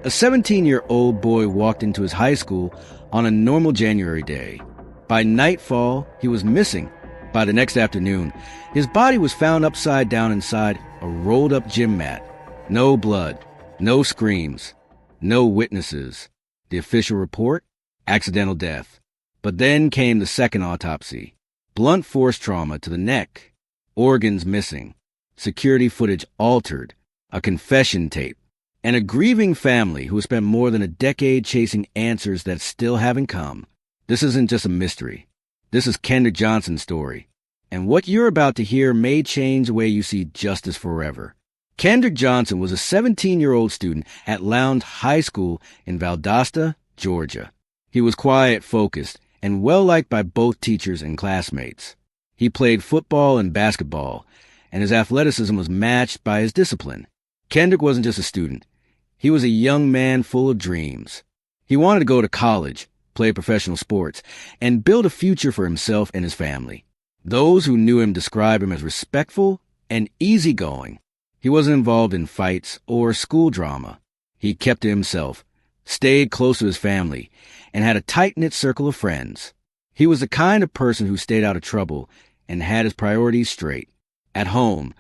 A 17-year-old boy walked into his high school on a normal January day. By nightfall, he was missing. By the next afternoon, his body was found upside down inside a rolled-up gym mat. No blood, no screams, no witnesses. The official report? Accidental death. But then came the second autopsy. Blunt force trauma to the neck. Organs missing. Security footage altered. A confession tape. And a grieving family who spent more than a decade chasing answers that still haven't come. This isn't just a mystery. This is Kendrick Johnson's story. And what you're about to hear may change the way you see justice forever. Kendrick Johnson was a 17-year-old student at Lowndes High School in Valdosta, Georgia. He was quiet, focused, and well-liked by both teachers and classmates. He played football and basketball, and his athleticism was matched by his discipline. Kendrick wasn't just a student. He was a young man full of dreams. He wanted to go to college, play professional sports, and build a future for himself and his family. Those who knew him described him as respectful and easygoing. He wasn't involved in fights or school drama. He kept to himself, stayed close to his family, and had a tight-knit circle of friends. He was the kind of person who stayed out of trouble and had his priorities straight. At home,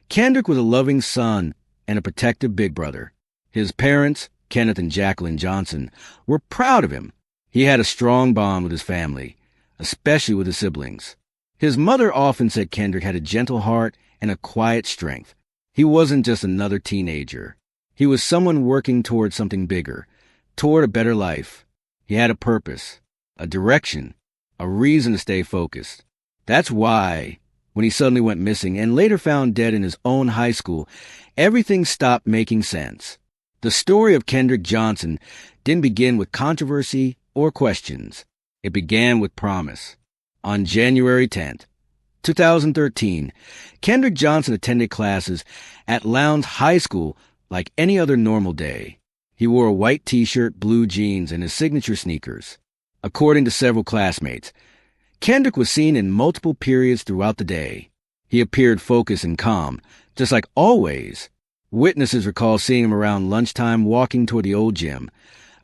Kendrick was a loving son and a protective big brother. His parents, Kenneth and Jacqueline Johnson, were proud of him. He had a strong bond with his family, especially with his siblings. His mother often said Kendrick had a gentle heart and a quiet strength. He wasn't just another teenager. He was someone working toward something bigger, toward a better life. He had a purpose, a direction, a reason to stay focused. That's why, when he suddenly went missing and later found dead in his own high school, everything stopped making sense. The story of Kendrick Johnson didn't begin with controversy or questions. It began with promise. On January 10th, 2013, Kendrick Johnson attended classes at Lowndes High School like any other normal day. He wore a white t-shirt, blue jeans, and his signature sneakers. According to several classmates, Kendrick was seen in multiple periods throughout the day. He appeared focused and calm, just like always. Witnesses recall seeing him around lunchtime walking toward the old gym,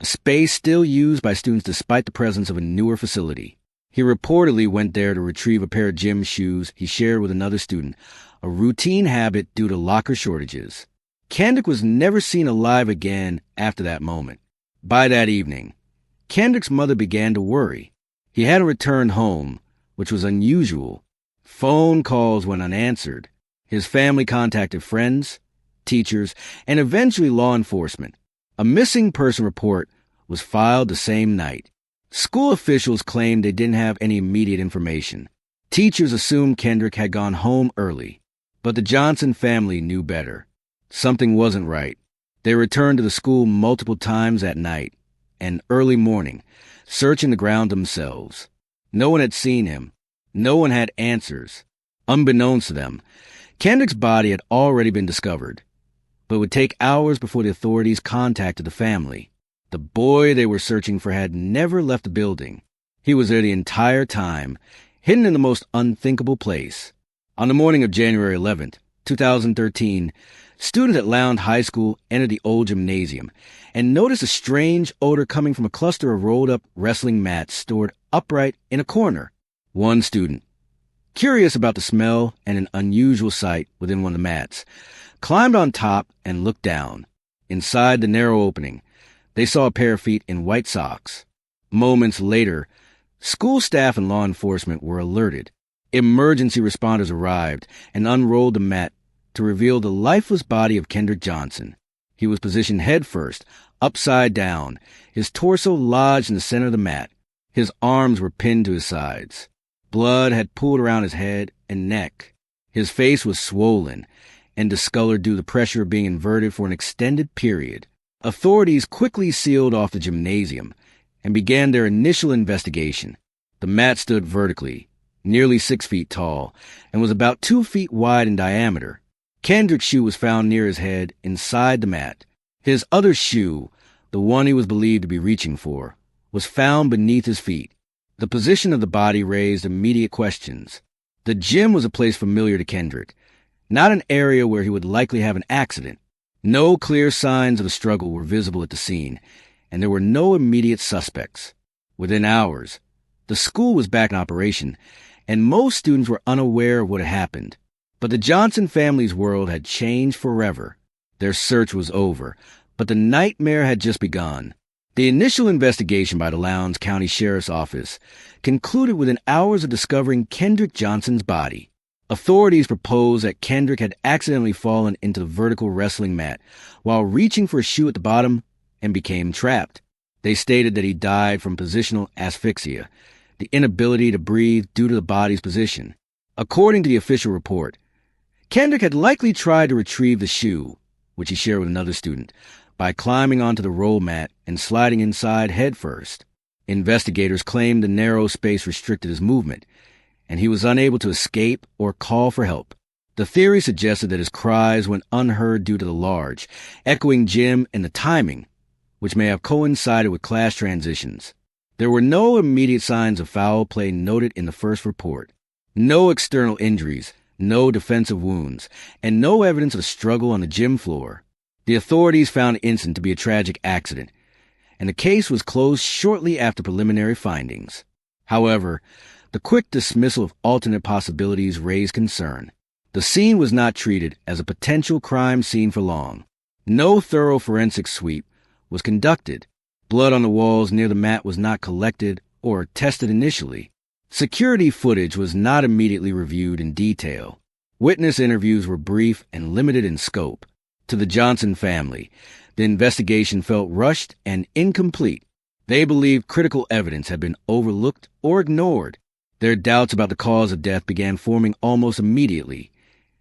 a space still used by students despite the presence of a newer facility. He reportedly went there to retrieve a pair of gym shoes he shared with another student, a routine habit due to locker shortages. Kendrick was never seen alive again after that moment. By that evening, Kendrick's mother began to worry. He hadn't returned home, which was unusual. Phone calls went unanswered. His family contacted friends, teachers, and eventually law enforcement. A missing person report was filed the same night. School officials claimed they didn't have any immediate information. Teachers assumed Kendrick had gone home early, but the Johnson family knew better. Something wasn't right. They returned to the school multiple times at night and early morning, searching the ground themselves. No one had seen him. No one had answers. Unbeknownst to them, Kendrick's body had already been discovered, but it would take hours before the authorities contacted the family. The boy they were searching for had never left the building. He was there the entire time, hidden in the most unthinkable place. On the morning of January 11th, 2013, students at Lowndes High School entered the old gymnasium and noticed a strange odor coming from a cluster of rolled-up wrestling mats stored upright in a corner. One student, curious about the smell and an unusual sight within one of the mats, climbed on top and looked down. Inside the narrow opening, they saw a pair of feet in white socks. Moments later, school staff and law enforcement were alerted. Emergency responders arrived and unrolled the mat to reveal the lifeless body of Kendrick Johnson. He was positioned head first, upside down, his torso lodged in the center of the mat. His arms were pinned to his sides. Blood had pooled around his head and neck. His face was swollen and discolored due to the pressure of being inverted for an extended period. Authorities quickly sealed off the gymnasium and began their initial investigation. The mat stood vertically, nearly 6 feet tall, and was about 2 feet wide in diameter. Kendrick's shoe was found near his head inside the mat. His other shoe, the one he was believed to be reaching for, was found beneath his feet. The position of the body raised immediate questions. The gym was a place familiar to Kendrick, not an area where he would likely have an accident. No clear signs of a struggle were visible at the scene, and there were no immediate suspects. Within hours, the school was back in operation, and most students were unaware of what had happened. But the Johnson family's world had changed forever. Their search was over, but the nightmare had just begun. The initial investigation by the Lowndes County Sheriff's Office concluded within hours of discovering Kendrick Johnson's body. Authorities proposed that Kendrick had accidentally fallen into the vertical wrestling mat while reaching for a shoe at the bottom and became trapped. They stated that he died from positional asphyxia, the inability to breathe due to the body's position. According to the official report, Kendrick had likely tried to retrieve the shoe, which he shared with another student, by climbing onto the roll mat and sliding inside headfirst. Investigators claimed the narrow space restricted his movement, and he was unable to escape or call for help. The theory suggested that his cries went unheard due to the large, echoing gym and the timing, which may have coincided with class transitions. There were no immediate signs of foul play noted in the first report. No external injuries, no defensive wounds, and no evidence of a struggle on the gym floor. The authorities found the incident to be a tragic accident, and the case was closed shortly after preliminary findings. However, the quick dismissal of alternate possibilities raised concern. The scene was not treated as a potential crime scene for long. No thorough forensic sweep was conducted. Blood on the walls near the mat was not collected or tested initially. Security footage was not immediately reviewed in detail. Witness interviews were brief and limited in scope. To the Johnson family, the investigation felt rushed and incomplete. They believed critical evidence had been overlooked or ignored. Their doubts about the cause of death began forming almost immediately,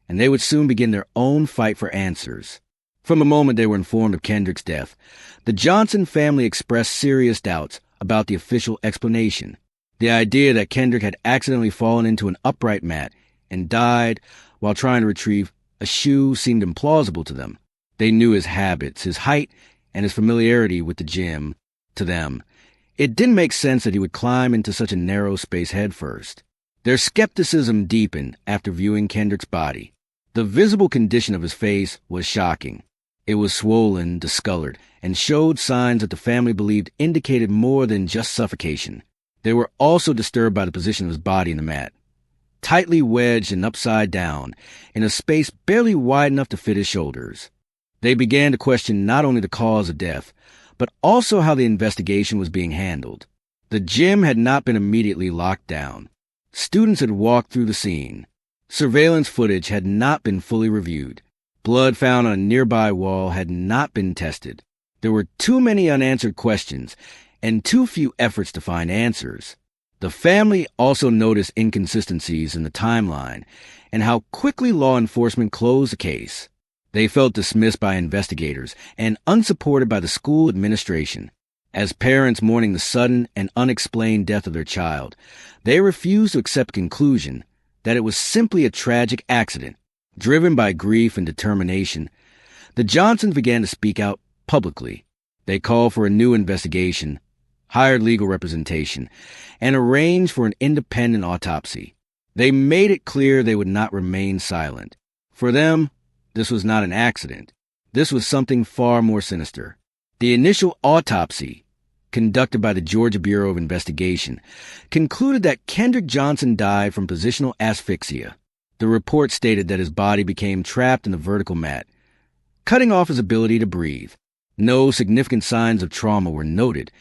and they would soon begin their own fight for answers. From the moment they were informed of Kendrick's death, the Johnson family expressed serious doubts about the official explanation. The idea that Kendrick had accidentally fallen into an upright mat and died while trying to retrieve a shoe seemed implausible to them. They knew his habits, his height, and his familiarity with the gym. To them, it didn't make sense that he would climb into such a narrow space headfirst. Their skepticism deepened after viewing Kendrick's body. The visible condition of his face was shocking. It was swollen, discolored, and showed signs that the family believed indicated more than just suffocation. They were also disturbed by the position of his body in the mat, tightly wedged and upside down, in a space barely wide enough to fit his shoulders. They began to question not only the cause of death, but also how the investigation was being handled. The gym had not been immediately locked down. Students had walked through the scene. Surveillance footage had not been fully reviewed. Blood found on a nearby wall had not been tested. There were too many unanswered questions and too few efforts to find answers. The family also noticed inconsistencies in the timeline and how quickly law enforcement closed the case. They felt dismissed by investigators and unsupported by the school administration. As parents mourning the sudden and unexplained death of their child, they refused to accept the conclusion that it was simply a tragic accident. Driven by grief and determination, the Johnsons began to speak out publicly. They called for a new investigation, hired legal representation, and arranged for an independent autopsy. They made it clear they would not remain silent. For them, this was not an accident. This was something far more sinister. The initial autopsy, conducted by the Georgia Bureau of Investigation, concluded that Kendrick Johnson died from positional asphyxia. The report stated that his body became trapped in the vertical mat, cutting off his ability to breathe. No significant signs of trauma were noted,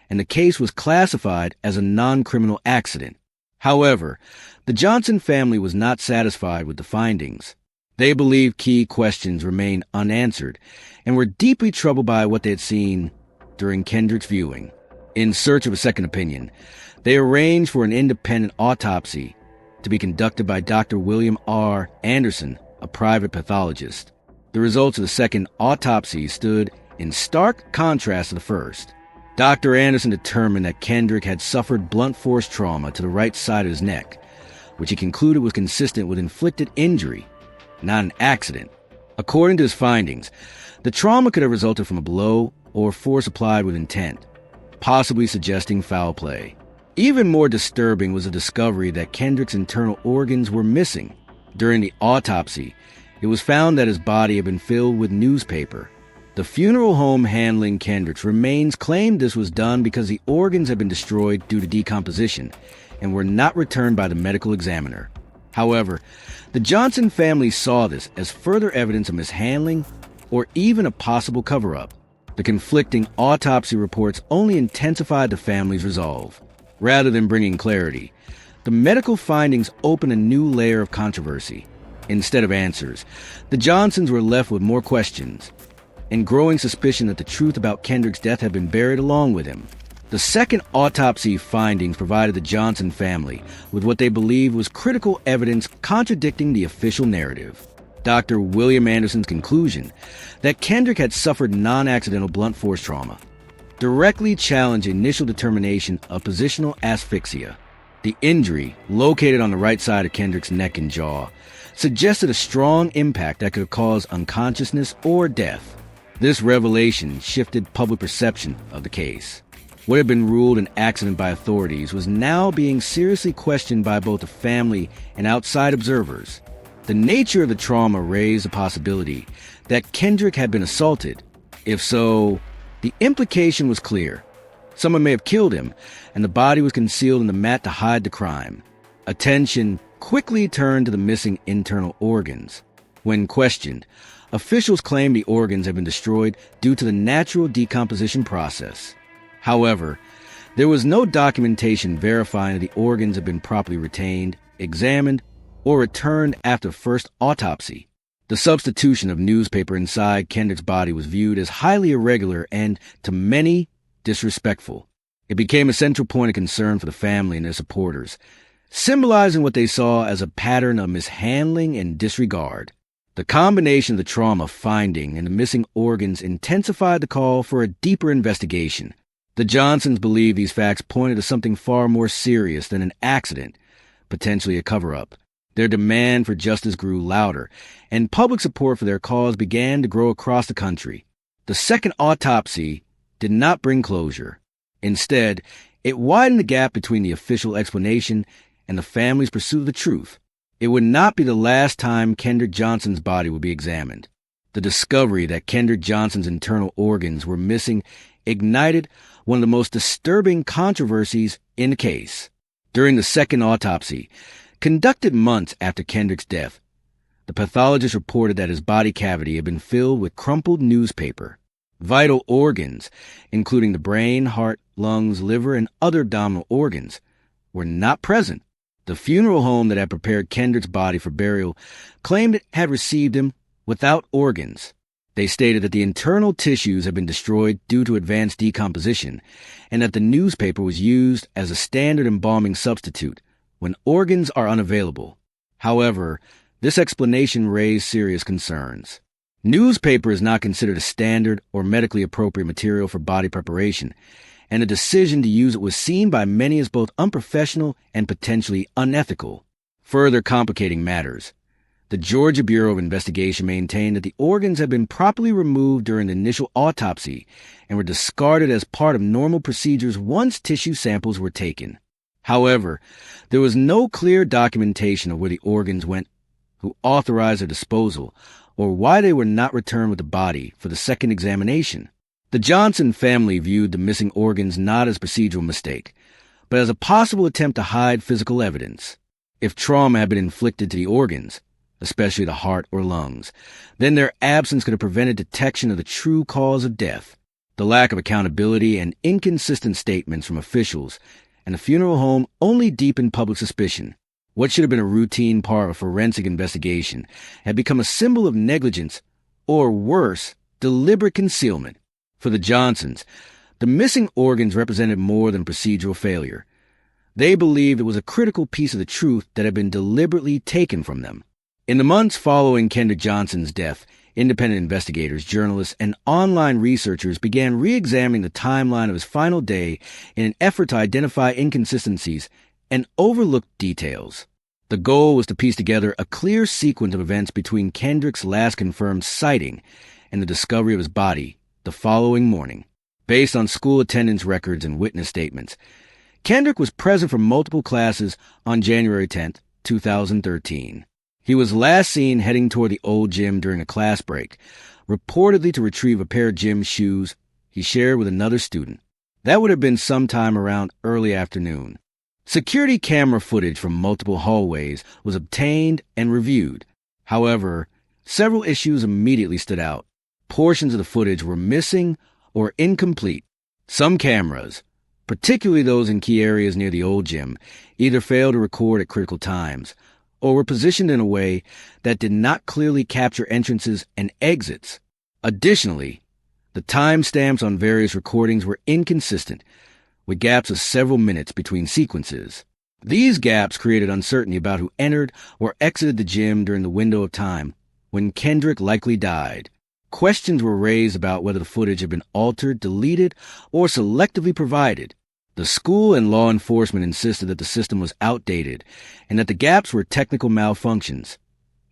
and the case was classified as a non-criminal accident. However, the Johnson family was not satisfied with the findings. They believed key questions remained unanswered and were deeply troubled by what they had seen during Kendrick's viewing. In search of a second opinion, they arranged for an independent autopsy to be conducted by Dr. William R. Anderson, a private pathologist. The results of the second autopsy stood in stark contrast to the first. Dr. Anderson determined that Kendrick had suffered blunt force trauma to the right side of his neck, which he concluded was consistent with inflicted injury, not an accident. According to his findings, the trauma could have resulted from a blow or force applied with intent, possibly suggesting foul play. Even more disturbing was the discovery that Kendrick's internal organs were missing. During the autopsy, It was found that his body had been filled with newspaper. The funeral home handling Kendrick's remains claimed this was done because the organs had been destroyed due to decomposition and were not returned by the medical examiner. However, the Johnson family saw this as further evidence of mishandling or even a possible cover-up. The conflicting autopsy reports only intensified the family's resolve. Rather than bringing clarity, the medical findings opened a new layer of controversy. Instead of answers, the Johnsons were left with more questions and growing suspicion that the truth about Kendrick's death had been buried along with him. The second autopsy findings provided the Johnson family with what they believed was critical evidence contradicting the official narrative. Dr. William Anderson's conclusion that Kendrick had suffered non-accidental blunt force trauma directly challenged initial determination of positional asphyxia. The injury, located on the right side of Kendrick's neck and jaw, suggested a strong impact that could have caused unconsciousness or death. This revelation shifted public perception of the case. What had been ruled an accident by authorities was now being seriously questioned by both the family and outside observers. The nature of the trauma raised the possibility that Kendrick had been assaulted. If so, the implication was clear. Someone may have killed him, and the body was concealed in the mat to hide the crime. Attention quickly turned to the missing internal organs. When questioned, officials claimed the organs had been destroyed due to the natural decomposition process. However, there was no documentation verifying that the organs had been properly retained, examined, or returned after first autopsy. The substitution of newspaper inside Kendrick's body was viewed as highly irregular and, to many, disrespectful. It became a central point of concern for the family and their supporters, symbolizing what they saw as a pattern of mishandling and disregard. The combination of the trauma finding and the missing organs intensified the call for a deeper investigation. The Johnsons believed these facts pointed to something far more serious than an accident, potentially a cover-up. Their demand for justice grew louder, and public support for their cause began to grow across the country. The second autopsy did not bring closure. Instead, it widened the gap between the official explanation and the family's pursuit of the truth. It would not be the last time Kendrick Johnson's body would be examined. The discovery that Kendrick Johnson's internal organs were missing ignited one of the most disturbing controversies in the case. During the second autopsy, conducted months after Kendrick's death, the pathologist reported that his body cavity had been filled with crumpled newspaper. Vital organs, including the brain, heart, lungs, liver, and other abdominal organs, were not present. The funeral home that had prepared Kendrick's body for burial claimed it had received him without organs. They stated that the internal tissues had been destroyed due to advanced decomposition, and that the newspaper was used as a standard embalming substitute when organs are unavailable. However, this explanation raised serious concerns. Newspaper is not considered a standard or medically appropriate material for body preparation, and the decision to use it was seen by many as both unprofessional and potentially unethical. Further complicating matters, the Georgia Bureau of Investigation maintained that the organs had been properly removed during the initial autopsy and were discarded as part of normal procedures once tissue samples were taken. However, there was no clear documentation of where the organs went, who authorized their disposal, or why they were not returned with the body for the second examination. The Johnson family viewed the missing organs not as a procedural mistake, but as a possible attempt to hide physical evidence. If trauma had been inflicted to the organs, especially the heart or lungs, then their absence could have prevented detection of the true cause of death. The lack of accountability and inconsistent statements from officials and the funeral home only deepened public suspicion. What should have been a routine part of a forensic investigation had become a symbol of negligence, or worse, deliberate concealment. For the Johnsons, the missing organs represented more than procedural failure. They believed it was a critical piece of the truth that had been deliberately taken from them. In the months following Kendrick Johnson's death, independent investigators, journalists, and online researchers began re-examining the timeline of his final day in an effort to identify inconsistencies and overlooked details. The goal was to piece together a clear sequence of events between Kendrick's last confirmed sighting and the discovery of his body the following morning. Based on school attendance records and witness statements, Kendrick was present for multiple classes on January 10, 2013. He was last seen heading toward the old gym during a class break, reportedly to retrieve a pair of gym shoes he shared with another student. That would have been sometime around early afternoon. Security camera footage from multiple hallways was obtained and reviewed. However, several issues immediately stood out. Portions of the footage were missing or incomplete. Some cameras, particularly those in key areas near the old gym, either failed to record at critical times or were positioned in a way that did not clearly capture entrances and exits. Additionally, the timestamps on various recordings were inconsistent, with gaps of several minutes between sequences. These gaps created uncertainty about who entered or exited the gym during the window of time when Kendrick likely died. Questions were raised about whether the footage had been altered, deleted, or selectively provided. The school and law enforcement insisted that the system was outdated and that the gaps were technical malfunctions,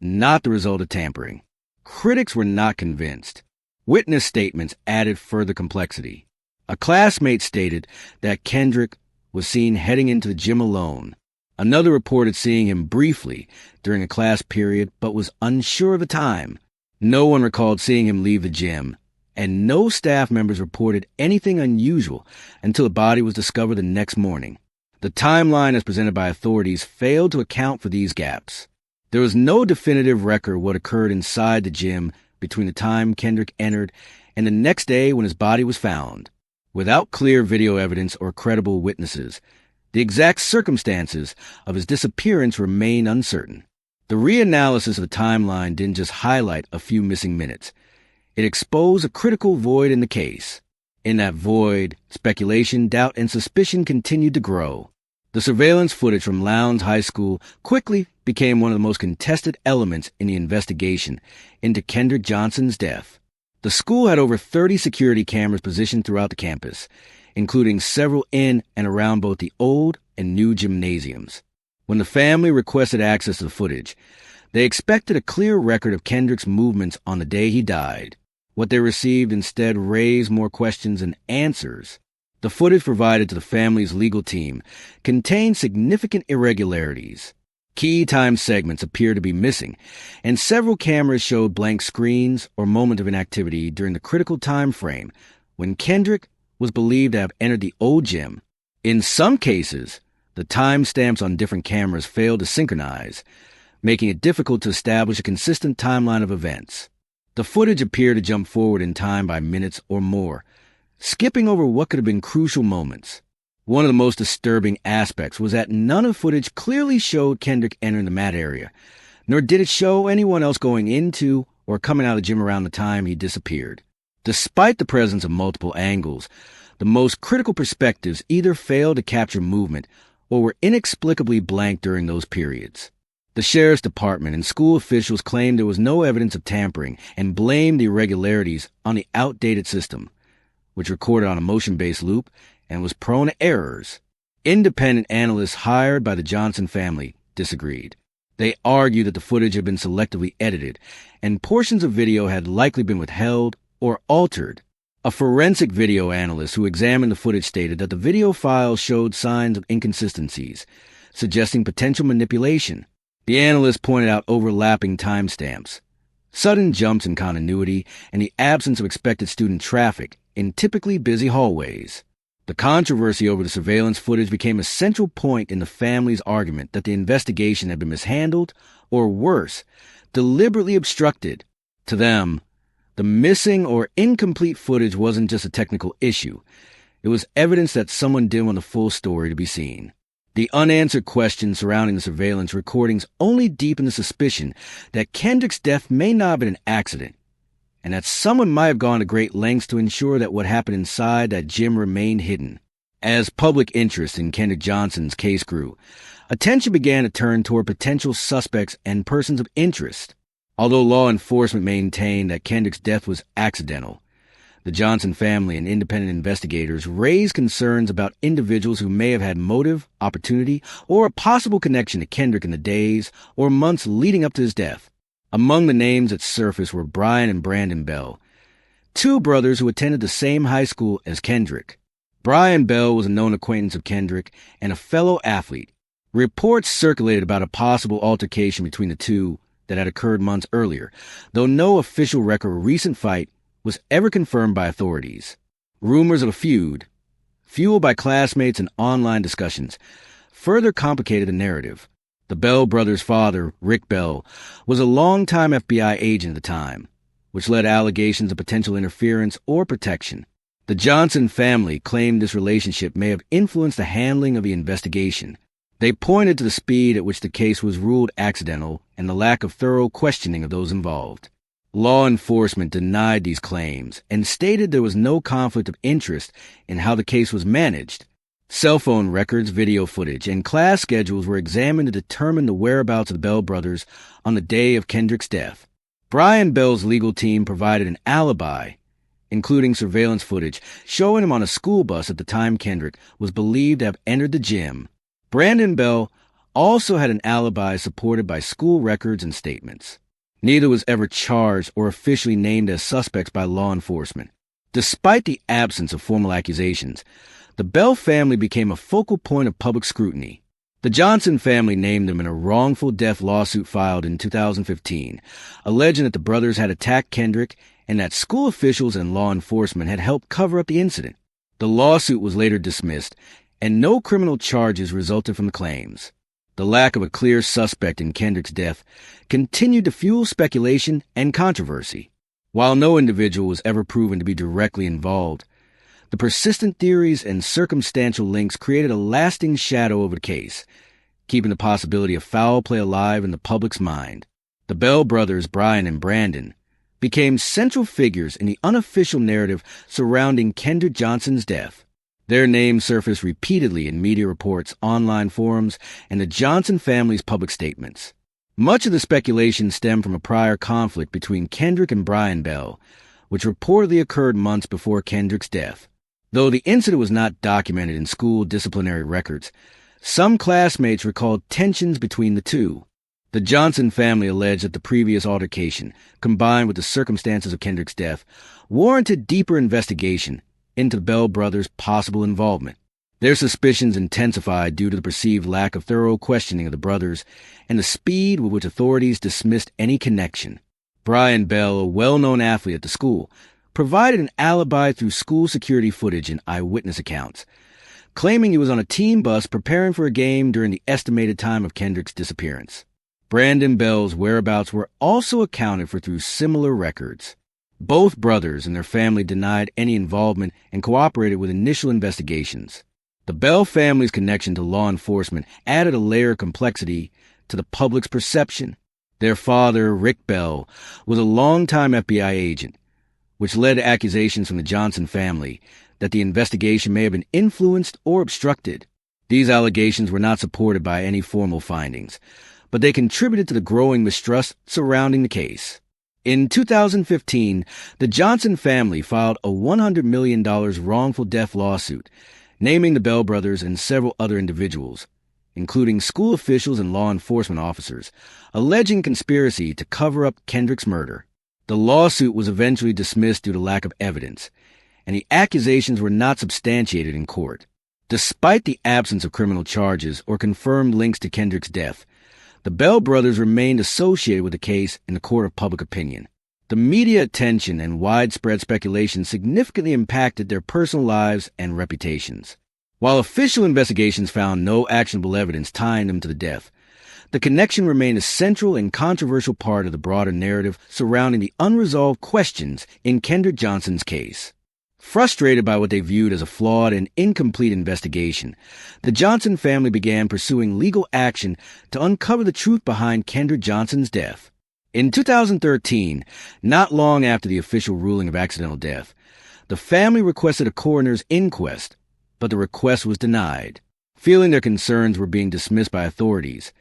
not the result of tampering. Critics were not convinced. Witness statements added further complexity. A classmate stated that Kendrick was seen heading into the gym alone. Another reported seeing him briefly during a class period but was unsure of the time. No one recalled seeing him leave the gym, and no staff members reported anything unusual until the body was discovered the next morning. The timeline as presented by authorities failed to account for these gaps. There was no definitive record of what occurred inside the gym between the time Kendrick entered and the next day when his body was found. Without clear video evidence or credible witnesses, the exact circumstances of his disappearance remain uncertain. The reanalysis of the timeline didn't just highlight a few missing minutes. It exposed a critical void in the case. In that void, speculation, doubt, and suspicion continued to grow. The surveillance footage from Lowndes High School quickly became one of the most contested elements in the investigation into Kendrick Johnson's death. The school had over 30 security cameras positioned throughout the campus, including several in and around both the old and new gymnasiums. When the family requested access to the footage, they expected a clear record of Kendrick's movements on the day he died. What they received instead raised more questions than answers. The footage provided to the family's legal team contained significant irregularities. Key time segments appeared to be missing, and several cameras showed blank screens or moment of inactivity during the critical time frame when Kendrick was believed to have entered the old gym. In some cases, the timestamps on different cameras failed to synchronize, making it difficult to establish a consistent timeline of events. The footage appeared to jump forward in time by minutes or more, skipping over what could have been crucial moments. One of the most disturbing aspects was that none of the footage clearly showed Kendrick entering the mat area, nor did it show anyone else going into or coming out of the gym around the time he disappeared. Despite the presence of multiple angles, the most critical perspectives either failed to capture movement or were inexplicably blank during those periods. The sheriff's department and school officials claimed there was no evidence of tampering and blamed the irregularities on the outdated system, which recorded on a motion-based loop and was prone to errors. Independent analysts hired by the Johnson family disagreed. They argued that the footage had been selectively edited, and portions of video had likely been withheld or altered. A forensic video analyst who examined the footage stated that the video files showed signs of inconsistencies, suggesting potential manipulation. The analyst pointed out overlapping timestamps, sudden jumps in continuity, and the absence of expected student traffic in typically busy hallways. The controversy over the surveillance footage became a central point in the family's argument that the investigation had been mishandled, or worse, deliberately obstructed. To them, the missing or incomplete footage wasn't just a technical issue. It was evidence that someone didn't want the full story to be seen. The unanswered questions surrounding the surveillance recordings only deepened the suspicion that Kendrick's death may not have been an accident, and that someone might have gone to great lengths to ensure that what happened inside that gym remained hidden. As public interest in Kendrick Johnson's case grew, attention began to turn toward potential suspects and persons of interest. Although law enforcement maintained that Kendrick's death was accidental, the Johnson family and independent investigators raised concerns about individuals who may have had motive, opportunity, or a possible connection to Kendrick in the days or months leading up to his death. Among the names that surfaced were Brian and Brandon Bell, two brothers who attended the same high school as Kendrick. Brian Bell was a known acquaintance of Kendrick and a fellow athlete. Reports circulated about a possible altercation between the two that had occurred months earlier, though no official record of a recent fight was ever confirmed by authorities. Rumors of a feud, fueled by classmates and online discussions, further complicated the narrative. The Bell brothers' father, Rick Bell, was a longtime FBI agent at the time, which led to allegations of potential interference or protection. The Johnson family claimed this relationship may have influenced the handling of the investigation. They pointed to the speed at which the case was ruled accidental and the lack of thorough questioning of those involved. Law enforcement denied these claims and stated there was no conflict of interest in how the case was managed. Cell phone records, video footage, and class schedules were examined to determine the whereabouts of the Bell brothers on the day of Kendrick's death. Brian Bell's legal team provided an alibi, including surveillance footage showing him on a school bus at the time Kendrick was believed to have entered the gym. Brandon Bell also had an alibi supported by school records and statements. Neither was ever charged or officially named as suspects by law enforcement. Despite the absence of formal accusations, the Bell family became a focal point of public scrutiny. The Johnson family named them in a wrongful death lawsuit filed in 2015, alleging that the brothers had attacked Kendrick and that school officials and law enforcement had helped cover up the incident. The lawsuit was later dismissed, and no criminal charges resulted from the claims. The lack of a clear suspect in Kendrick's death continued to fuel speculation and controversy. While no individual was ever proven to be directly involved, the persistent theories and circumstantial links created a lasting shadow over the case, keeping the possibility of foul play alive in the public's mind. The Bell brothers, Brian and Brandon, became central figures in the unofficial narrative surrounding Kendrick Johnson's death. Their names surfaced repeatedly in media reports, online forums, and the Johnson family's public statements. Much of the speculation stemmed from a prior conflict between Kendrick and Brian Bell, which reportedly occurred months before Kendrick's death. Though the incident was not documented in school disciplinary records, some classmates recalled tensions between the two. The Johnson family alleged that the previous altercation, combined with the circumstances of Kendrick's death, warranted deeper investigation into the Bell brothers' possible involvement. Their suspicions intensified due to the perceived lack of thorough questioning of the brothers and the speed with which authorities dismissed any connection. Brian Bell, a well-known athlete at the school, provided an alibi through school security footage and eyewitness accounts, claiming he was on a team bus preparing for a game during the estimated time of Kendrick's disappearance. Brandon Bell's whereabouts were also accounted for through similar records. Both brothers and their family denied any involvement and cooperated with initial investigations. The Bell family's connection to law enforcement added a layer of complexity to the public's perception. Their father, Rick Bell, was a longtime FBI agent, which led to accusations from the Johnson family that the investigation may have been influenced or obstructed. These allegations were not supported by any formal findings, but they contributed to the growing mistrust surrounding the case. In 2015, the Johnson family filed a $100 million wrongful death lawsuit, naming the Bell brothers and several other individuals, including school officials and law enforcement officers, alleging conspiracy to cover up Kendrick's murder. The lawsuit was eventually dismissed due to lack of evidence, and the accusations were not substantiated in court. Despite the absence of criminal charges or confirmed links to Kendrick's death, the Bell brothers remained associated with the case in the court of public opinion. The media attention and widespread speculation significantly impacted their personal lives and reputations. While official investigations found no actionable evidence tying them to the death, the connection remained a central and controversial part of the broader narrative surrounding the unresolved questions in Kendrick Johnson's case. Frustrated by what they viewed as a flawed and incomplete investigation, the Johnson family began pursuing legal action to uncover the truth behind Kendrick Johnson's death. In 2013, not long after the official ruling of accidental death, the family requested a coroner's inquest, but the request was denied. Feeling their concerns were being dismissed by authorities,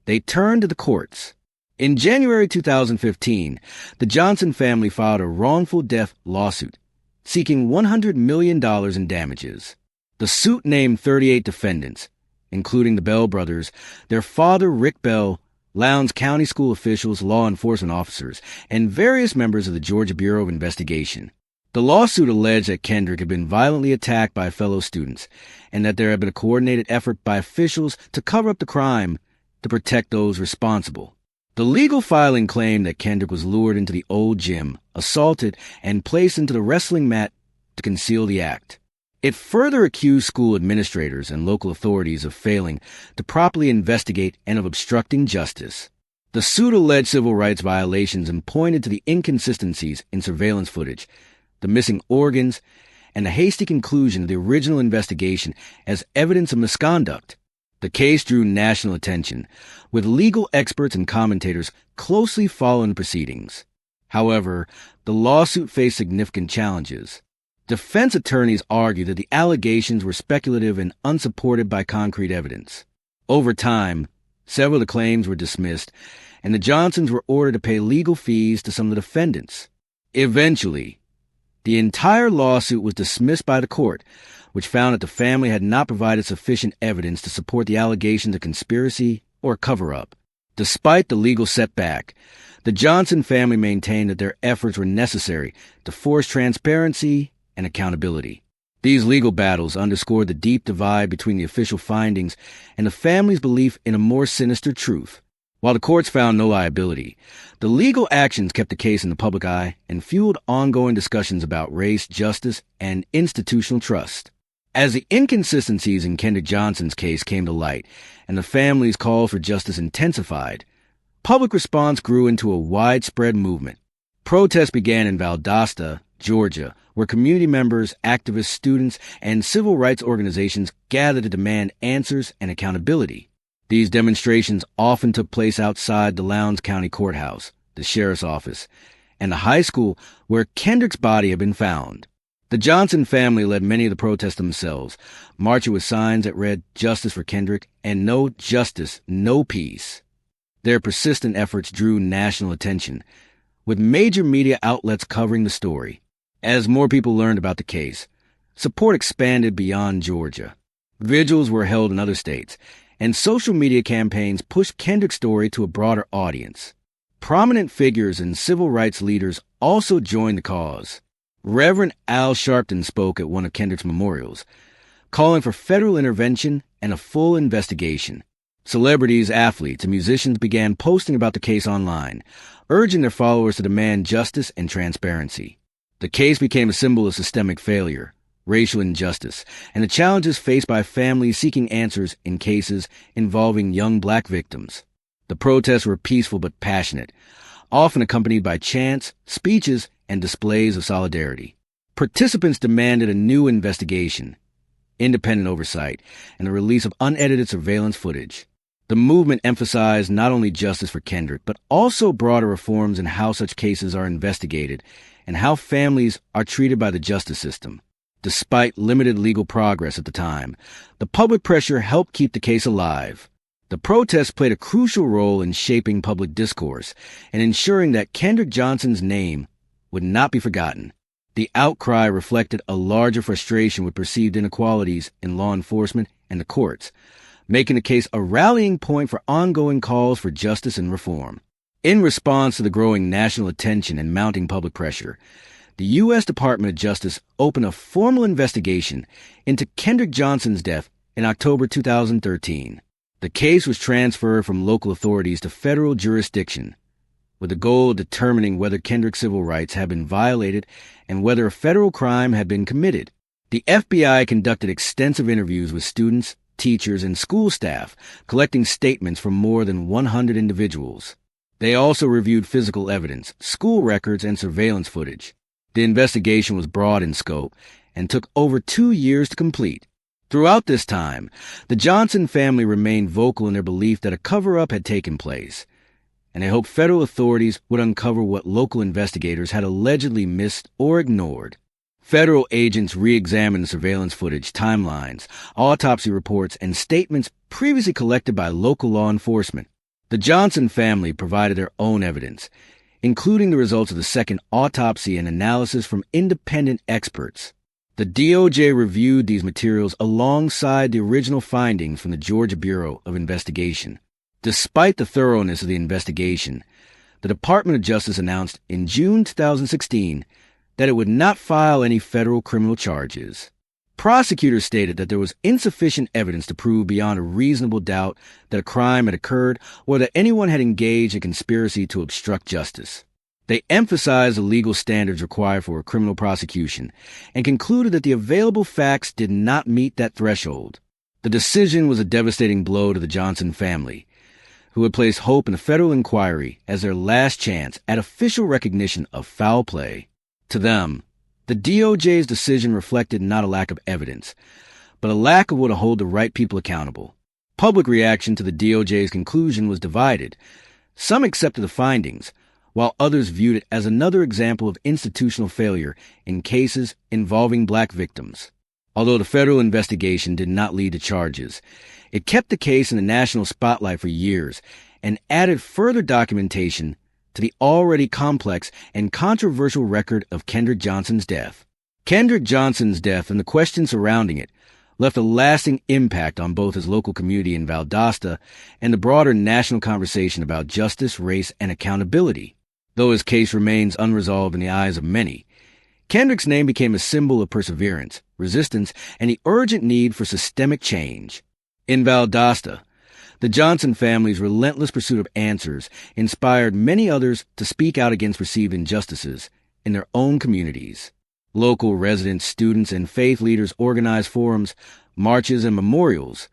they turned to the courts. In January 2015, the Johnson family filed a wrongful death lawsuit, seeking $100 million in damages. The suit named 38 defendants, including the Bell brothers, their father Rick Bell, Lowndes County school officials, law enforcement officers, and various members of the Georgia Bureau of Investigation. The lawsuit alleged that Kendrick had been violently attacked by fellow students and that there had been a coordinated effort by officials to cover up the crime to protect those responsible. The legal filing claimed that Kendrick was lured into the old gym, assaulted, and placed into the wrestling mat to conceal the act. It further accused school administrators and local authorities of failing to properly investigate and of obstructing justice. The suit alleged civil rights violations and pointed to the inconsistencies in surveillance footage, the missing organs, and the hasty conclusion of the original investigation as evidence of misconduct. The case drew national attention, with legal experts and commentators closely following the proceedings. However, the lawsuit faced significant challenges. Defense attorneys argued that the allegations were speculative and unsupported by concrete evidence. Over time, several of the claims were dismissed, and the Johnsons were ordered to pay legal fees to some of the defendants. Eventually, the entire lawsuit was dismissed by the court, which found that the family had not provided sufficient evidence to support the allegations of conspiracy or cover-up. Despite the legal setback, the Johnson family maintained that their efforts were necessary to force transparency and accountability. These legal battles underscored the deep divide between the official findings and the family's belief in a more sinister truth. While the courts found no liability, the legal actions kept the case in the public eye and fueled ongoing discussions about race, justice, and institutional trust. As the inconsistencies in Kendrick Johnson's case came to light and the family's call for justice intensified, public response grew into a widespread movement. Protests began in Valdosta, Georgia, where community members, activists, students, and civil rights organizations gathered to demand answers and accountability. These demonstrations often took place outside the Lowndes County Courthouse, the sheriff's office, and the high school where Kendrick's body had been found. The Johnson family led many of the protests themselves, marching with signs that read "Justice for Kendrick" and "No Justice, No Peace." Their persistent efforts drew national attention, with major media outlets covering the story. As more people learned about the case, support expanded beyond Georgia. Vigils were held in other states, and social media campaigns pushed Kendrick's story to a broader audience. Prominent figures and civil rights leaders also joined the cause. Reverend Al Sharpton spoke at one of Kendrick's memorials, calling for federal intervention and a full investigation. Celebrities, athletes, and musicians began posting about the case online, urging their followers to demand justice and transparency. The case became a symbol of systemic failure, racial injustice, and the challenges faced by families seeking answers in cases involving young black victims. The protests were peaceful but passionate, often accompanied by chants, speeches, and displays of solidarity. Participants demanded a new investigation, independent oversight, and the release of unedited surveillance footage. The movement emphasized not only justice for Kendrick, but also broader reforms in how such cases are investigated and how families are treated by the justice system. Despite limited legal progress at the time, the public pressure helped keep the case alive. The protests played a crucial role in shaping public discourse and ensuring that Kendrick Johnson's name would not be forgotten. The outcry reflected a larger frustration with perceived inequalities in law enforcement and the courts, making the case a rallying point for ongoing calls for justice and reform. In response to the growing national attention and mounting public pressure, the U.S. Department of Justice opened a formal investigation into Kendrick Johnson's death in October 2013. The case was transferred from local authorities to federal jurisdiction, with the goal of determining whether Kendrick's civil rights had been violated and whether a federal crime had been committed. The FBI conducted extensive interviews with students, teachers, and school staff, collecting statements from more than 100 individuals. They also reviewed physical evidence, school records, and surveillance footage. The investigation was broad in scope and took over 2 years to complete. Throughout this time, the Johnson family remained vocal in their belief that a cover-up had taken place, and they hoped federal authorities would uncover what local investigators had allegedly missed or ignored. Federal agents re-examined the surveillance footage, timelines, autopsy reports, and statements previously collected by local law enforcement. The Johnson family provided their own evidence, including the results of the second autopsy and analysis from independent experts. The DOJ reviewed these materials alongside the original findings from the Georgia Bureau of Investigation. Despite the thoroughness of the investigation, the Department of Justice announced in June 2016 that it would not file any federal criminal charges. Prosecutors stated that there was insufficient evidence to prove beyond a reasonable doubt that a crime had occurred or that anyone had engaged in conspiracy to obstruct justice. They emphasized the legal standards required for a criminal prosecution and concluded that the available facts did not meet that threshold. The decision was a devastating blow to the Johnson family, who had placed hope in the federal inquiry as their last chance at official recognition of foul play. To them, the DOJ's decision reflected not a lack of evidence, but a lack of what to hold the right people accountable. Public reaction to the DOJ's conclusion was divided. Some accepted the findings, while others viewed it as another example of institutional failure in cases involving black victims. Although the federal investigation did not lead to charges, it kept the case in the national spotlight for years and added further documentation to the already complex and controversial record of Kendrick Johnson's death. Kendrick Johnson's death and the questions surrounding it left a lasting impact on both his local community in Valdosta and the broader national conversation about justice, race, and accountability. Though his case remains unresolved in the eyes of many, Kendrick's name became a symbol of perseverance, resistance, and the urgent need for systemic change. In Valdosta, the Johnson family's relentless pursuit of answers inspired many others to speak out against perceived injustices in their own communities. Local residents, students, and faith leaders organized forums, marches, and memorials,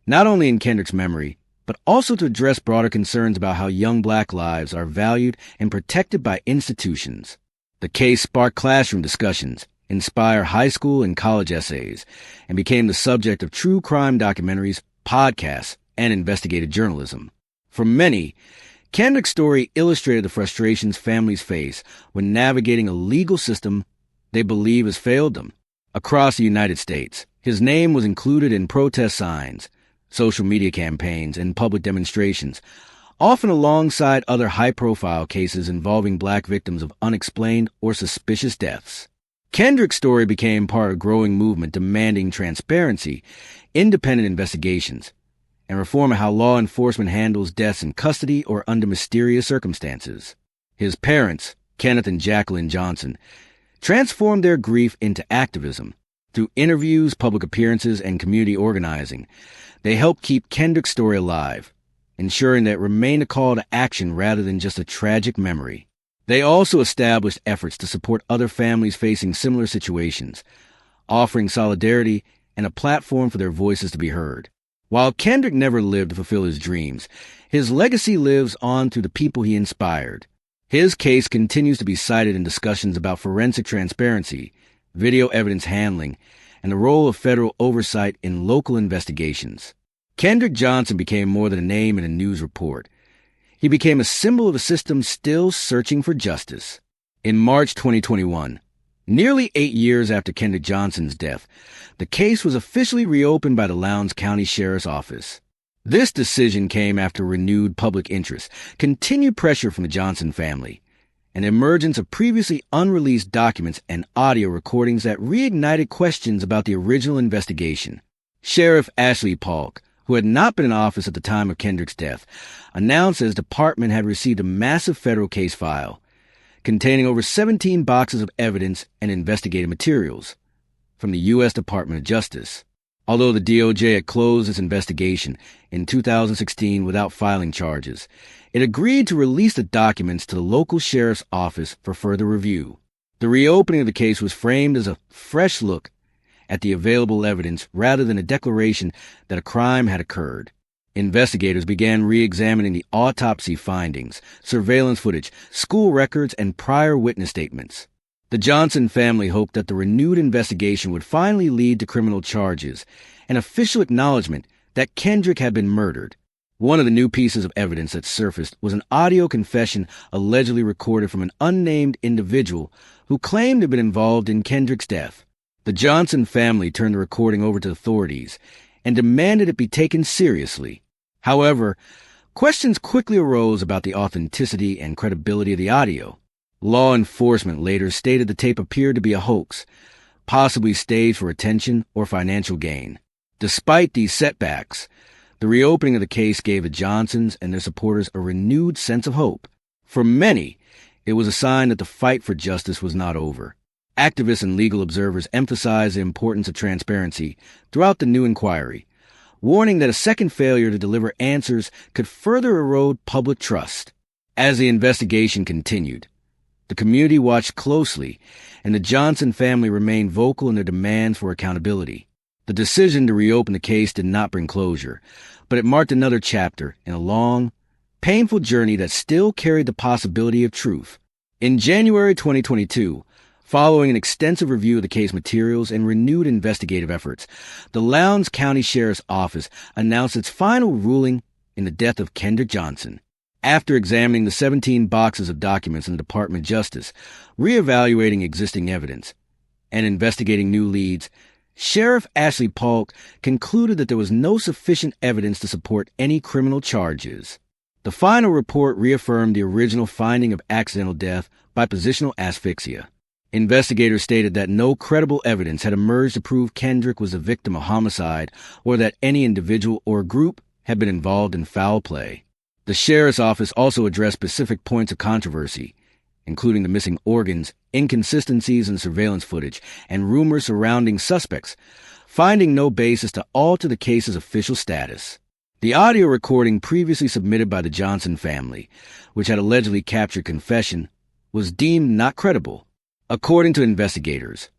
not only in Kendrick's memory, but also to address broader concerns about how young black lives are valued and protected by institutions. The case sparked classroom discussions, inspired high school and college essays, and became the subject of true crime documentaries, podcasts, and investigative journalism. For many, Kendrick's story illustrated the frustrations families face when navigating a legal system they believe has failed them. Across the United States, his name was included in protest signs, social media campaigns, and public demonstrations, often alongside other high-profile cases involving black victims of unexplained or suspicious deaths. Kendrick's story became part of a growing movement demanding transparency, independent investigations, and reform of how law enforcement handles deaths in custody or under mysterious circumstances. His parents, Kenneth and Jacqueline Johnson, transformed their grief into activism. Through interviews, public appearances, and community organizing, they helped keep Kendrick's story alive, ensuring that it remained a call to action rather than just a tragic memory. They also established efforts to support other families facing similar situations, offering solidarity and a platform for their voices to be heard. While Kendrick never lived to fulfill his dreams, his legacy lives on through the people he inspired. His case continues to be cited in discussions about forensic transparency, video evidence handling, and the role of federal oversight in local investigations. Kendrick Johnson became more than a name in a news report. He became a symbol of a system still searching for justice. In March 2021, nearly 8 years after Kendrick Johnson's death, the case was officially reopened by the Lowndes County Sheriff's Office. This decision came after renewed public interest, continued pressure from the Johnson family, and the emergence of previously unreleased documents and audio recordings that reignited questions about the original investigation. Sheriff Ashley Polk, who had not been in office at the time of Kendrick's death, announced that his department had received a massive federal case file containing over 17 boxes of evidence and investigative materials from the U.S. Department of Justice. Although the DOJ had closed its investigation in 2016 without filing charges, it agreed to release the documents to the local sheriff's office for further review. The reopening of the case was framed as a fresh look at the available evidence rather than a declaration that a crime had occurred. Investigators began re-examining the autopsy findings, surveillance footage, school records, and prior witness statements. The Johnson family hoped that the renewed investigation would finally lead to criminal charges and official acknowledgement that Kendrick had been murdered. One of the new pieces of evidence that surfaced was an audio confession allegedly recorded from an unnamed individual who claimed to have been involved in Kendrick's death. The Johnson family turned the recording over to authorities and demanded it be taken seriously. However, questions quickly arose about the authenticity and credibility of the audio. Law enforcement later stated the tape appeared to be a hoax, possibly staged for attention or financial gain. Despite these setbacks, the reopening of the case gave the Johnsons and their supporters a renewed sense of hope. For many, It was a sign that the fight for justice was not over. Activists and legal observers emphasized the importance of transparency throughout the new inquiry, warning that a second failure to deliver answers could further erode public trust. As the investigation continued, the community watched closely, and the Johnson family remained vocal in their demands for accountability. The decision to reopen the case did not bring closure, but it marked another chapter in a long, painful journey that still carried the possibility of truth. In January 2022, following an extensive review of the case materials and renewed investigative efforts, the Lowndes County Sheriff's Office announced its final ruling in the death of Kendrick Johnson. After examining the 17 boxes of documents in the Department of Justice, reevaluating existing evidence, and investigating new leads, Sheriff Ashley Polk concluded that there was no sufficient evidence to support any criminal charges. The final report reaffirmed the original finding of accidental death by positional asphyxia. Investigators stated that no credible evidence had emerged to prove Kendrick was the victim of homicide or that any individual or group had been involved in foul play. The sheriff's office also addressed specific points of controversy, including the missing organs, inconsistencies in surveillance footage, and rumors surrounding suspects, finding no basis to alter the case's official status. The audio recording previously submitted by the Johnson family, which had allegedly captured confession, was deemed not credible. According to investigators,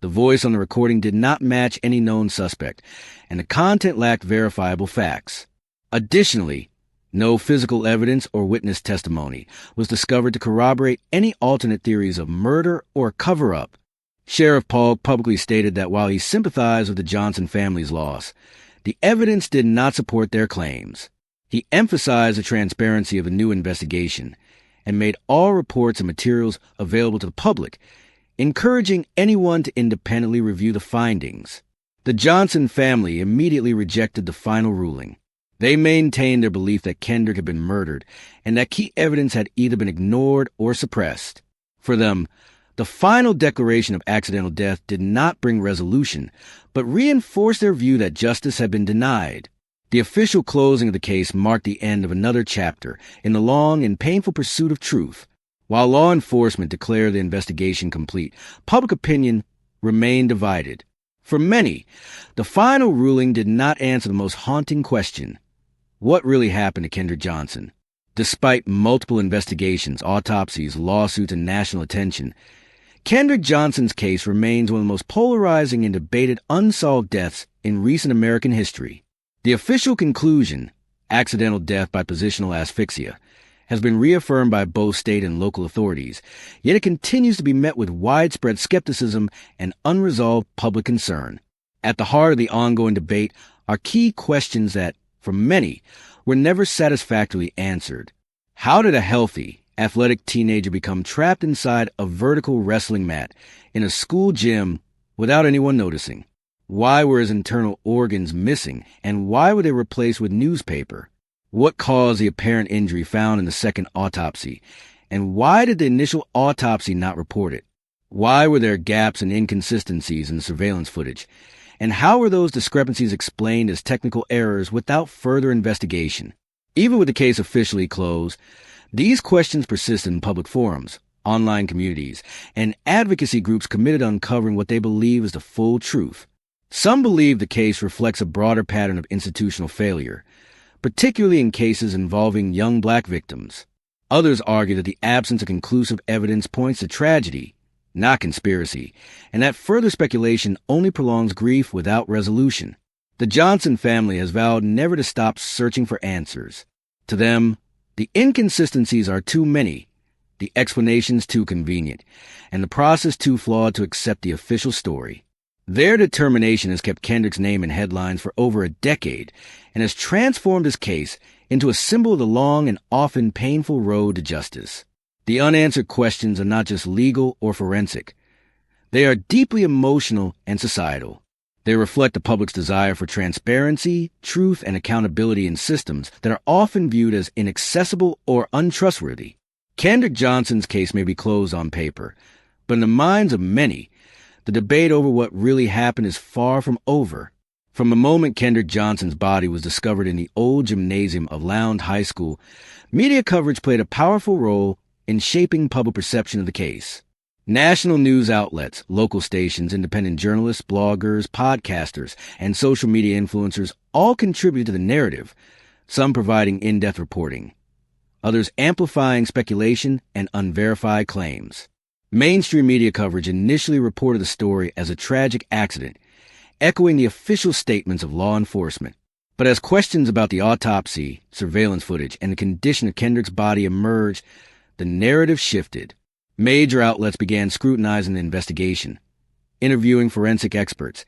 the voice on the recording did not match any known suspect, and the content lacked verifiable facts. Additionally, no physical evidence or witness testimony was discovered to corroborate any alternate theories of murder or cover-up. Sheriff Polk publicly stated that while he sympathized with the Johnson family's loss, the evidence did not support their claims. He emphasized the transparency of a new investigation and made all reports and materials available to the public, encouraging anyone to independently review the findings. The Johnson family immediately rejected the final ruling. They maintained their belief that Kendrick had been murdered and that key evidence had either been ignored or suppressed. For them, the final declaration of accidental death did not bring resolution, but reinforced their view that justice had been denied. The official closing of the case marked the end of another chapter in the long and painful pursuit of truth. While law enforcement declared the investigation complete, public opinion remained divided. For many, the final ruling did not answer the most haunting question: what really happened to Kendrick Johnson? Despite multiple investigations, autopsies, lawsuits, and national attention, Kendrick Johnson's case remains one of the most polarizing and debated unsolved deaths in recent American history. The official conclusion, accidental death by positional asphyxia, has been reaffirmed by both state and local authorities, yet it continues to be met with widespread skepticism and unresolved public concern. At the heart of the ongoing debate are key questions that, for many, were never satisfactorily answered. How did a healthy, athletic teenager become trapped inside a vertical wrestling mat in a school gym without anyone noticing? Why were his internal organs missing, and why were they replaced with newspaper? What caused the apparent injury found in the second autopsy, and why did the initial autopsy not report it? Why were there gaps and inconsistencies in the surveillance footage? And how were those discrepancies explained as technical errors without further investigation? Even with the case officially closed, these questions persist in public forums, online communities, and advocacy groups committed to uncovering what they believe is the full truth. Some believe the case reflects a broader pattern of institutional failure, particularly in cases involving young black victims. Others argue that the absence of conclusive evidence points to tragedy, not conspiracy, and that further speculation only prolongs grief without resolution. The Johnson family has vowed never to stop searching for answers. To them, the inconsistencies are too many, the explanations too convenient, and the process too flawed to accept the official story. Their determination has kept Kendrick's name in headlines for over a decade and has transformed his case into a symbol of the long and often painful road to justice. The unanswered questions are not just legal or forensic. They are deeply emotional and societal. They reflect the public's desire for transparency, truth, and accountability in systems that are often viewed as inaccessible or untrustworthy. Kendrick Johnson's case may be closed on paper, but in the minds of many, the debate over what really happened is far from over. From the moment Kendrick Johnson's body was discovered in the old gymnasium of Lowndes High School, media coverage played a powerful role in shaping public perception of the case. National news outlets, local stations, independent journalists, bloggers, podcasters, and social media influencers all contribute to the narrative, some providing in-depth reporting, others amplifying speculation and unverified claims. Mainstream media coverage initially reported the story as a tragic accident, echoing the official statements of law enforcement. But as questions about the autopsy, surveillance footage, and the condition of Kendrick's body emerged, the narrative shifted. Major outlets began scrutinizing the investigation, interviewing forensic experts,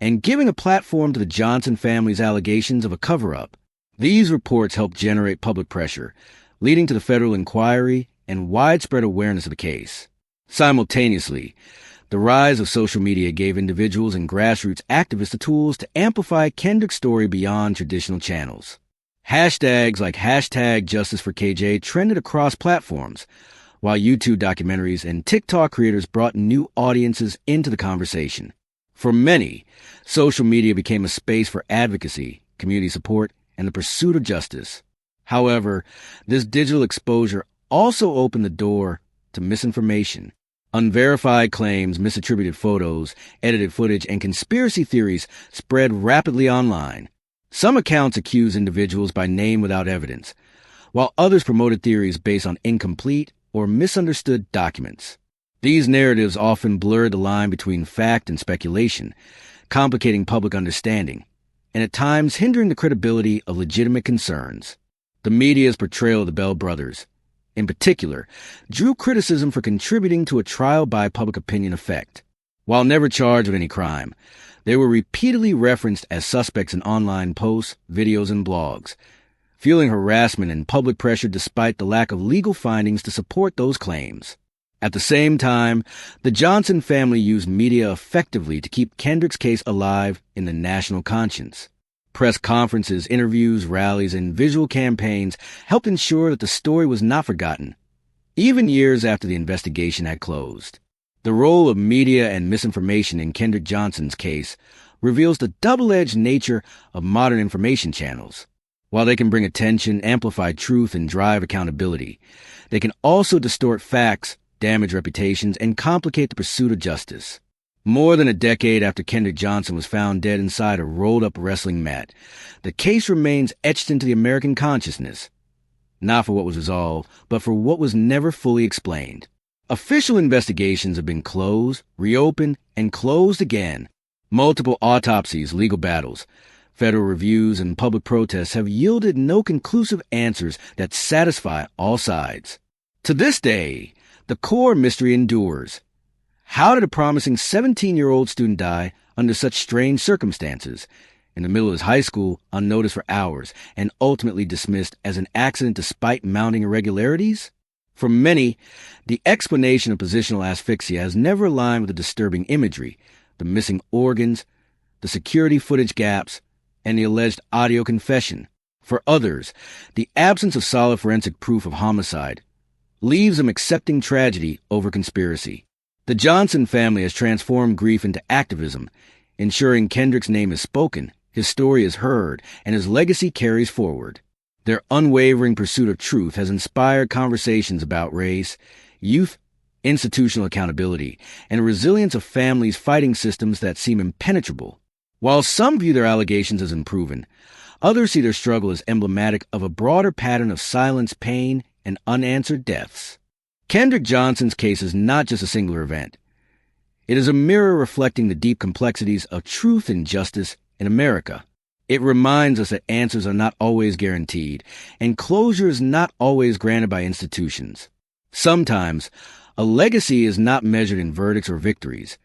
and giving a platform to the Johnson family's allegations of a cover-up. These reports helped generate public pressure, leading to the federal inquiry and widespread awareness of the case. Simultaneously, the rise of social media gave individuals and grassroots activists the tools to amplify Kendrick's story beyond traditional channels. Hashtags like #JusticeForKJ trended across platforms, while YouTube documentaries and TikTok creators brought new audiences into the conversation. For many, social media became a space for advocacy, community support, and the pursuit of justice. However, this digital exposure also opened the door to misinformation. Unverified claims, misattributed photos, edited footage, and conspiracy theories spread rapidly online. Some accounts accused individuals by name without evidence, while others promoted theories based on incomplete or misunderstood documents. These narratives often blurred the line between fact and speculation, complicating public understanding, and at times hindering the credibility of legitimate concerns. The media's portrayal of the Bell brothers, in particular, drew criticism for contributing to a trial by public opinion effect. While never charged with any crime, they were repeatedly referenced as suspects in online posts, videos, and blogs, fueling harassment and public pressure despite the lack of legal findings to support those claims. At the same time, the Johnson family used media effectively to keep Kendrick's case alive in the national conscience. Press conferences, interviews, rallies, and visual campaigns helped ensure that the story was not forgotten, even years after the investigation had closed. The role of media and misinformation in Kendrick Johnson's case reveals the double-edged nature of modern information channels. While they can bring attention, amplify truth, and drive accountability, they can also distort facts, damage reputations, and complicate the pursuit of justice. More than a decade after Kendrick Johnson was found dead inside a rolled-up wrestling mat, the case remains etched into the American consciousness, not for what was resolved, but for what was never fully explained. Official investigations have been closed, reopened, and closed again. Multiple autopsies, legal battles, federal reviews, and public protests have yielded no conclusive answers that satisfy all sides. To this day, the core mystery endures. How did a promising 17-year-old student die under such strange circumstances, in the middle of his high school, unnoticed for hours, and ultimately dismissed as an accident despite mounting irregularities? For many, the explanation of positional asphyxia has never aligned with the disturbing imagery, the missing organs, the security footage gaps, and the alleged audio confession. For others, the absence of solid forensic proof of homicide leaves them accepting tragedy over conspiracy. The Johnson family has transformed grief into activism, ensuring Kendrick's name is spoken, his story is heard, and his legacy carries forward. Their unwavering pursuit of truth has inspired conversations about race, youth, institutional accountability, and the resilience of families fighting systems that seem impenetrable. While some view their allegations as unproven, others see their struggle as emblematic of a broader pattern of silence, pain, and unanswered deaths. Kendrick Johnson's case is not just a singular event. It is a mirror reflecting the deep complexities of truth and justice in America. It reminds us that answers are not always guaranteed, and closure is not always granted by institutions. Sometimes, a legacy is not measured in verdicts or victories,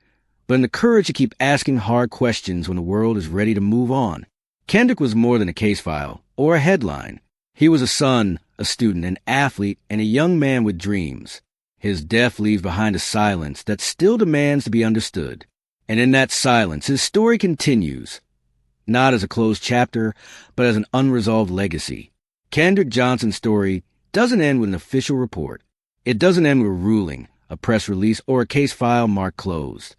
but in the courage to keep asking hard questions when the world is ready to move on. Kendrick was more than a case file or a headline. He was a son, a student, an athlete, and a young man with dreams. His death leaves behind a silence that still demands to be understood. And in that silence, his story continues, not as a closed chapter, but as an unresolved legacy. Kendrick Johnson's story doesn't end with an official report. It doesn't end with a ruling, a press release, or a case file marked closed.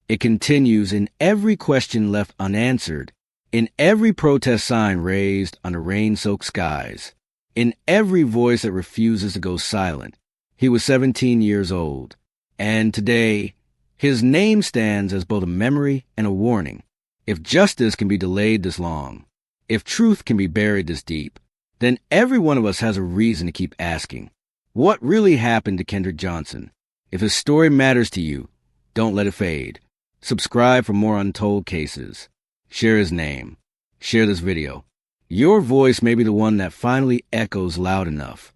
It continues in every question left unanswered, in every protest sign raised under rain-soaked skies, in every voice that refuses to go silent. He was 17 years old, and today, his name stands as both a memory and a warning. If justice can be delayed this long, if truth can be buried this deep, then every one of us has a reason to keep asking, what really happened to Kendrick Johnson? If his story matters to you, don't let it fade. Subscribe for more untold cases. Share his name. Share this video. Your voice may be the one that finally echoes loud enough.